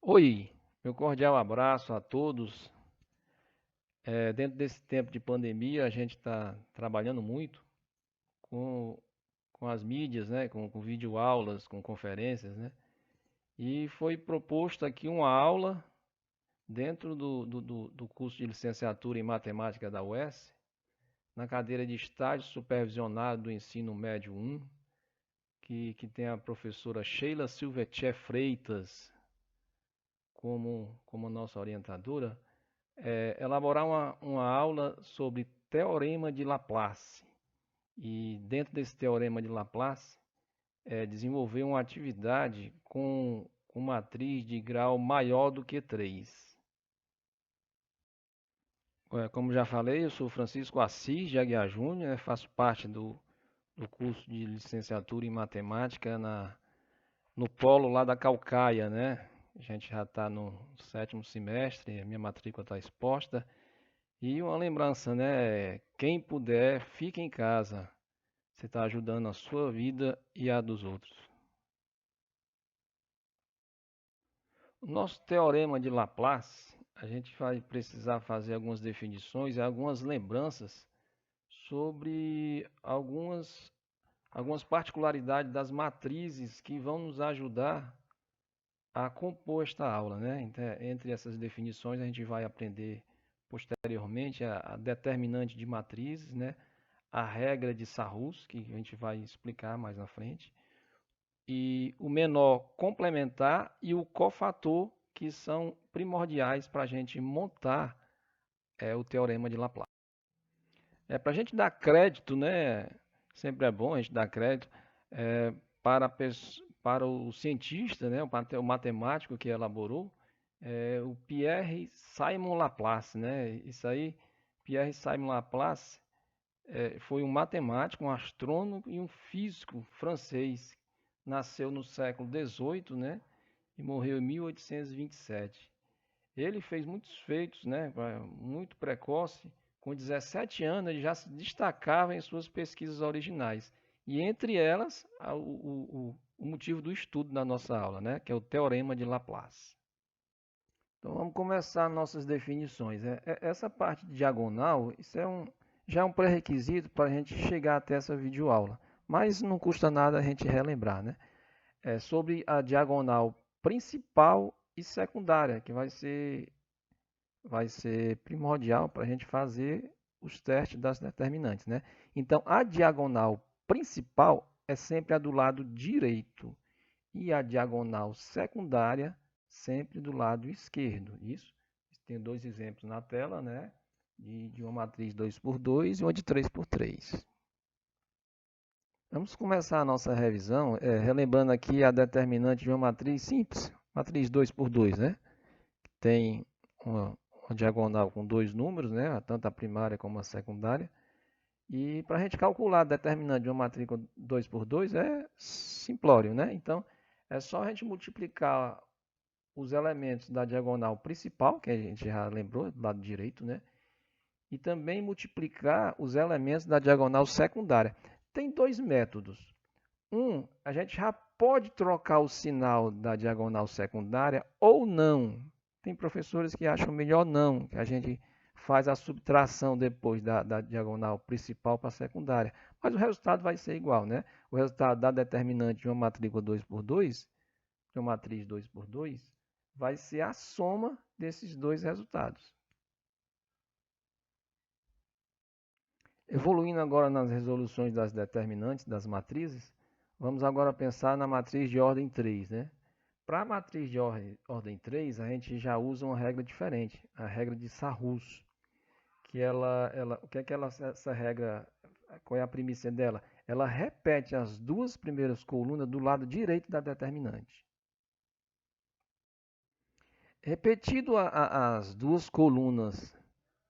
Oi, meu cordial abraço a todos. Dentro desse tempo de pandemia, a gente está trabalhando muito com, com as mídias, né? Com videoaulas, com conferências, né? E foi proposto aqui uma aula dentro do curso de licenciatura em matemática da UES, na cadeira de estágio supervisionado do ensino médio 1, que tem a professora Sheila Silverché Freitas como nossa orientadora. Elaborar uma aula sobre teorema de Laplace. E dentro desse teorema de Laplace, desenvolver uma atividade com matriz de grau maior do que 3. Como já falei, eu sou Francisco Assis de Aguiar Júnior, né, faço parte do curso de licenciatura em matemática no polo lá da Caucaia, né? A gente já está no sétimo semestre, a minha matrícula está exposta. E uma lembrança, né? Quem puder, fique em casa. Você está ajudando a sua vida e a dos outros. O nosso teorema de Laplace, a gente vai precisar fazer algumas definições e algumas lembranças sobre algumas particularidades das matrizes que vão nos ajudar a compor esta aula, né? Então, entre essas definições, a gente vai aprender posteriormente a determinante de matrizes, né? A regra de Sarrus, que a gente vai explicar mais na frente, e o menor complementar e o cofator, que são primordiais para a gente montar o teorema de Laplace. Para a gente dar crédito, né? Sempre é bom a gente dar crédito é, para, para o cientista, né? O matemático que elaborou, o Pierre Simon Laplace, né? Isso aí, Pierre Simon Laplace foi um matemático, um astrônomo e um físico francês. Nasceu no século XVIII, né? E morreu em 1827. Ele fez muitos feitos, né? Muito precoce. Com 17 anos, ele já se destacava em suas pesquisas originais. E entre elas, o motivo do estudo da nossa aula, né? Que é o Teorema de Laplace. Então vamos começar nossas definições. Essa parte de diagonal, isso já é um pré-requisito para a gente chegar até essa videoaula. Mas não custa nada a gente relembrar, né? Sobre a diagonal principal e secundária, que vai ser primordial para a gente fazer os testes das determinantes, né? Então a diagonal principal é sempre a do lado direito e a diagonal secundária sempre do lado esquerdo. Isso. Tem dois exemplos na tela, né? De uma matriz 2 por 2 e uma de 3 por 3. Vamos começar a nossa revisão relembrando aqui a determinante de uma matriz simples, matriz 2 por 2, né? Tem uma diagonal com dois números, né? Tanto a primária como a secundária. E para a gente calcular a determinante de uma matrícula 2 por 2 é simplório, né? Então, é só a gente multiplicar os elementos da diagonal principal, que a gente já lembrou, do lado direito, né? E também multiplicar os elementos da diagonal secundária. Tem dois métodos. A gente já pode trocar o sinal da diagonal secundária ou não. Tem professores que acham melhor não, que a gente faz a subtração depois da diagonal principal para a secundária. Mas o resultado vai ser igual, né? O resultado da determinante de uma matrícula 2 por 2, de uma matriz 2 por 2, vai ser a soma desses dois resultados. Evoluindo agora nas resoluções das determinantes das matrizes, vamos agora pensar na matriz de ordem 3, né? Para a matriz de ordem 3, a gente já usa uma regra diferente, a regra de Sarrus, que o que é que essa regra, qual é a premissa dela? Ela repete as duas primeiras colunas do lado direito da determinante. Repetido as duas colunas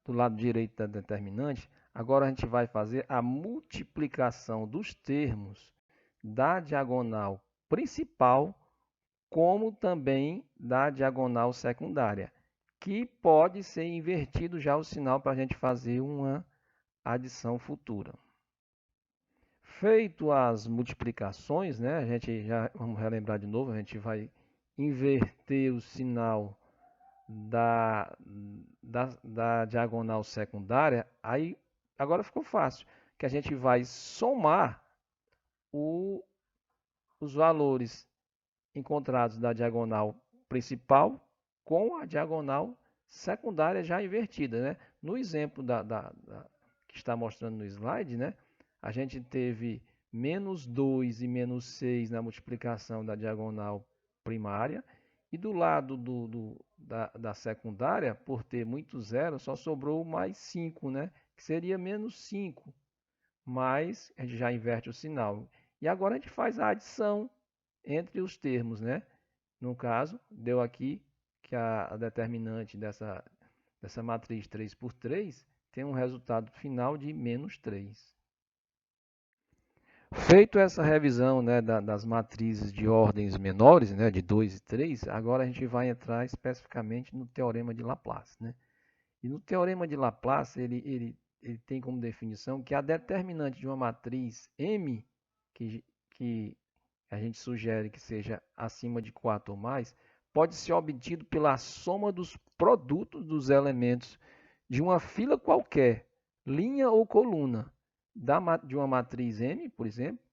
do lado direito da determinante, agora a gente vai fazer a multiplicação dos termos da diagonal principal, como também da diagonal secundária, que pode ser invertido já o sinal para a gente fazer uma adição futura. Feito as multiplicações, né, a gente já vamos relembrar de novo, a gente vai inverter o sinal da diagonal secundária, aí agora ficou fácil, que a gente vai somar o- os valores encontrados da diagonal principal com a diagonal secundária já invertida, né? No exemplo que está mostrando no slide, né? A gente teve menos 2 e menos 6 na multiplicação da diagonal primária, e do lado da secundária, por ter muito zero, só sobrou mais 5, né? Que seria menos 5, mas a gente já inverte o sinal. E agora a gente faz a adição entre os termos, né? No caso, deu aqui que a determinante dessa matriz 3 por 3 tem um resultado final de menos 3. Feito essa revisão, né, das matrizes de ordens menores, né, de 2 e 3, agora a gente vai entrar especificamente no teorema de Laplace, né? E no teorema de Laplace, ele tem como definição que a determinante de uma matriz M, que a gente sugere que seja acima de 4 ou mais, pode ser obtido pela soma dos produtos dos elementos de uma fila qualquer, linha ou coluna, de uma matriz M, por exemplo,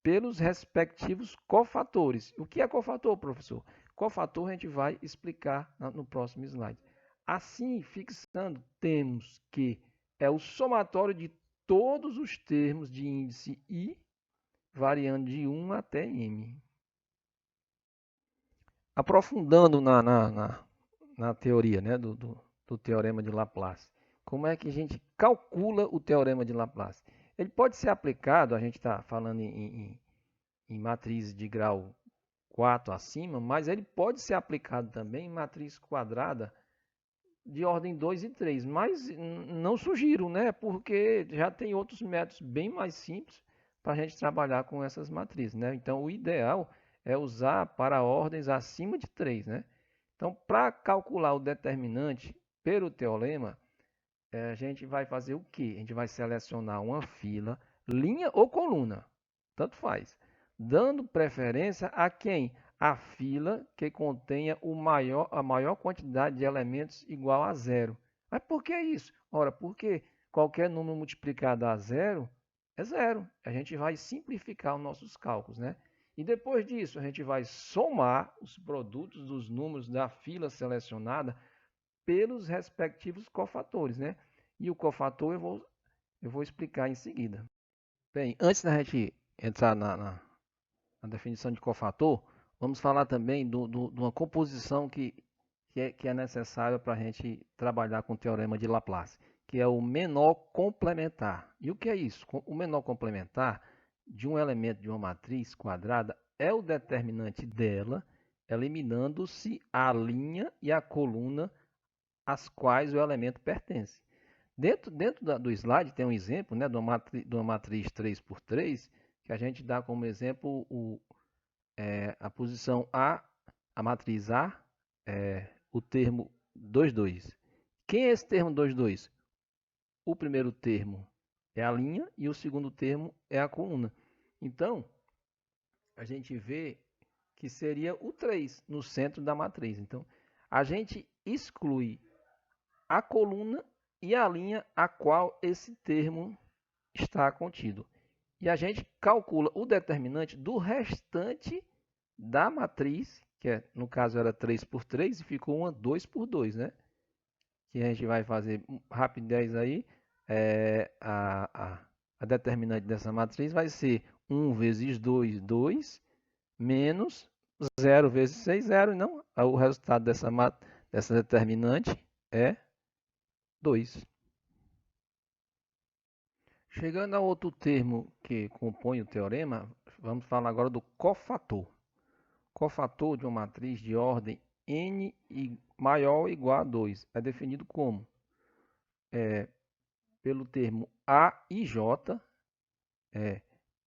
pelos respectivos cofatores. O que é cofator, professor? Cofator a gente vai explicar no próximo slide. Assim, fixando, temos que é o somatório de todos os termos de índice I, variando de 1 até m. Aprofundando na teoria, né, do teorema de Laplace, como é que a gente calcula o teorema de Laplace? Ele pode ser aplicado, a gente está falando em matrizes de grau 4 acima, mas ele pode ser aplicado também em matriz quadrada de ordem 2 e 3, mas não sugiro, né? Porque já tem outros métodos bem mais simples para a gente trabalhar com essas matrizes, né? Então, o ideal é usar para ordens acima de 3, né? Então, para calcular o determinante pelo teorema, a gente vai fazer o quê? A gente vai selecionar uma fila, linha ou coluna, tanto faz, dando preferência a quem? A fila que contenha a maior quantidade de elementos igual a zero. Mas por que isso? Ora, porque qualquer número multiplicado a zero é zero. A gente vai simplificar os nossos cálculos, né? E depois disso, a gente vai somar os produtos dos números da fila selecionada pelos respectivos cofatores, né? E o cofator eu vou explicar em seguida. Bem, antes da gente entrar na definição de cofator, vamos falar também de uma composição que é necessária para a gente trabalhar com o teorema de Laplace, que é o menor complementar. E o que é isso? O menor complementar de um elemento de uma matriz quadrada é o determinante dela, eliminando-se a linha e a coluna às quais o elemento pertence. Dentro do slide tem um exemplo, né, de uma matriz 3 por 3, que a gente dá como exemplo a posição a matriz A, o termo 2, 2. Quem é esse termo 2, 2? O primeiro termo é a linha e o segundo termo é a coluna. Então, a gente vê que seria o 3 no centro da matriz. Então, a gente exclui a coluna e a linha a qual esse termo está contido. E a gente calcula o determinante do restante da matriz, que no caso era 3 por 3 e ficou uma 2 por 2, né? Que a gente vai fazer rapidez aí. A determinante dessa matriz vai ser 1 vezes 2, 2, menos 0 vezes 6, 0. Não, o resultado dessa determinante é 2. Chegando a outro termo que compõe o teorema, vamos falar agora do cofator. Cofator de uma matriz de ordem n maior ou igual a 2 é definido como? Pelo termo A e J,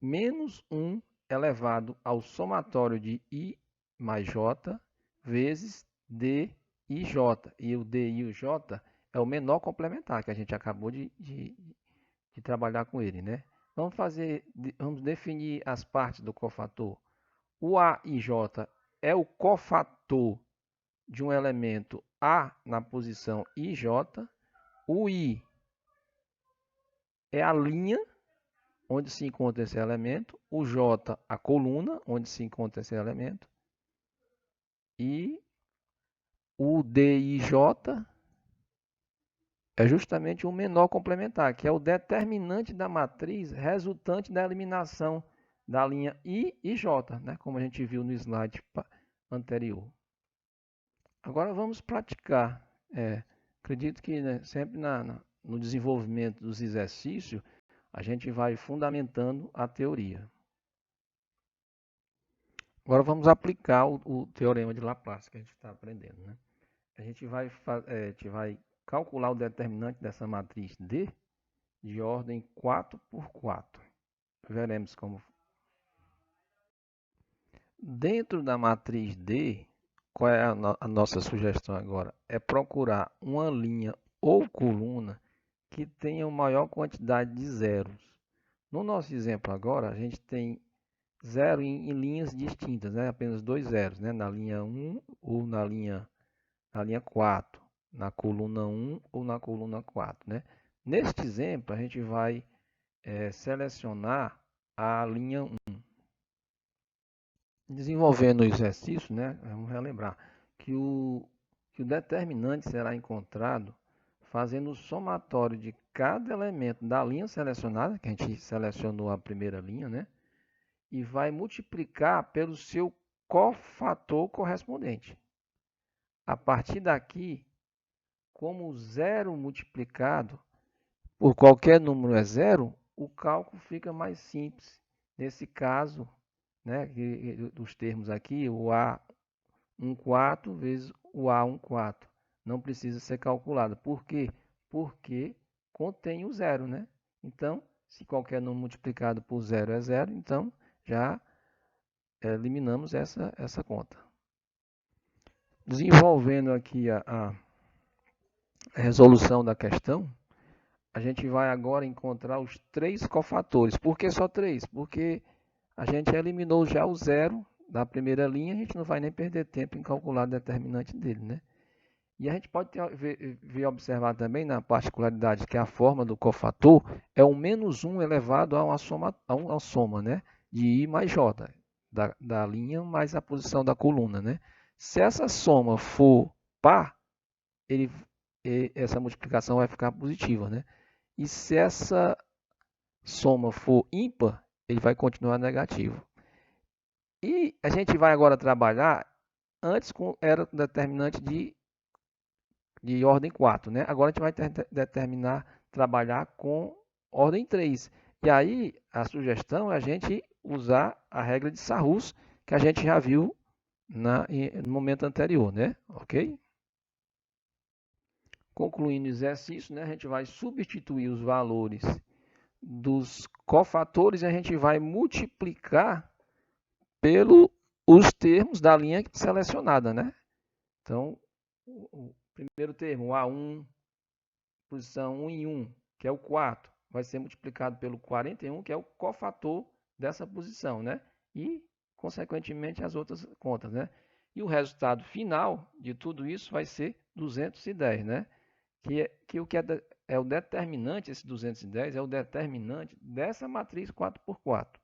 menos 1 elevado ao somatório de I mais J vezes D e J. E o D e o J é o menor complementar que a gente acabou de trabalhar com ele, né? Vamos definir as partes do cofator. O A e J é o cofator de um elemento A na posição IJ, o I é a linha onde se encontra esse elemento, o J a coluna onde se encontra esse elemento, e o DIJ é justamente o menor complementar, que é o determinante da matriz resultante da eliminação da linha I e J, né? Como a gente viu no slide anterior. Agora vamos praticar. Acredito que, né, sempre no desenvolvimento dos exercícios, a gente vai fundamentando a teoria. Agora vamos aplicar o teorema de Laplace que a gente está aprendendo, né? A gente vai calcular o determinante dessa matriz D de ordem 4 por 4. Veremos como. Dentro da matriz D, qual é a nossa sugestão agora? É procurar uma linha ou coluna que tenha maior quantidade de zeros. No nosso exemplo agora, a gente tem zero em linhas distintas, né? Apenas dois zeros, né? Na linha 1 ou na linha 4, na coluna 1 ou na coluna 4, né? Neste exemplo, a gente vai selecionar a linha 1. Desenvolvendo o exercício, né? Vamos relembrar que o determinante será encontrado fazendo o somatório de cada elemento da linha selecionada, que a gente selecionou a primeira linha, né? E vai multiplicar pelo seu cofator correspondente. A partir daqui, como o zero multiplicado por qualquer número é zero, o cálculo fica mais simples. Nesse caso, né, dos termos aqui, o A 1/4 vezes o A 1/4. Não precisa ser calculado. Por quê? Porque contém o zero, né? Então, se qualquer número multiplicado por zero é zero, então já eliminamos essa conta. Desenvolvendo aqui a resolução da questão, a gente vai agora encontrar os três cofatores. Por que só três? Porque a gente eliminou já o zero da primeira linha, a gente não vai nem perder tempo em calcular o determinante dele, né? E a gente pode observar também na particularidade que a forma do cofator é o menos 1 elevado a uma soma, né? De I mais J, da linha mais a posição da coluna, né? Se essa soma for par, essa multiplicação vai ficar positiva, né? E se essa soma for ímpar, ele vai continuar negativo. E a gente vai agora trabalhar, antes era determinante de ordem 4, né? Agora a gente vai trabalhar com ordem 3. E aí a sugestão é a gente usar a regra de Sarrus, que a gente já viu no momento anterior, né? Ok? Concluindo o exercício, né? A gente vai substituir os valores dos cofatores e a gente vai multiplicar os termos da linha selecionada, né? Então, o primeiro termo, o A1, posição 1 em 1, que é o 4, vai ser multiplicado pelo 41, que é o cofator dessa posição, né? E, consequentemente, as outras contas, né? E o resultado final de tudo isso vai ser 210, né? O que é o determinante, esse 210 é o determinante dessa matriz 4x4.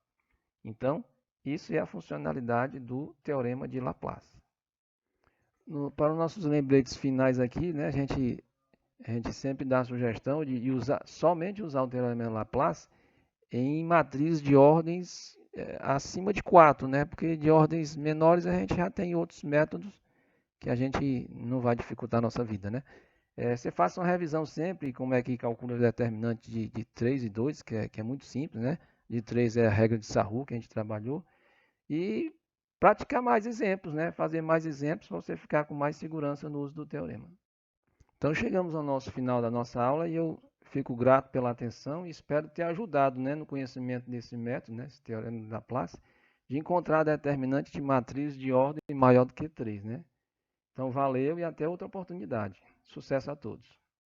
Então, isso é a funcionalidade do teorema de Laplace. Para os nossos lembretes finais aqui, né, a gente sempre dá a sugestão de somente usar o teorema de Laplace em matrizes de ordens acima de 4, né? Porque de ordens menores a gente já tem outros métodos que a gente não vai dificultar a nossa vida, né? Você faça uma revisão sempre, como é que calcula o determinante de 3 e 2, que é muito simples, né? De 3 é a regra de Sarrus que a gente trabalhou. E praticar mais exemplos, né? Fazer mais exemplos para você ficar com mais segurança no uso do teorema. Então chegamos ao nosso final da nossa aula e eu fico grato pela atenção e espero ter ajudado, né, no conhecimento desse método, né, esse teorema de Laplace, de encontrar determinantes de matriz de ordem maior do que 3, né? Então valeu e até outra oportunidade. Sucesso a todos.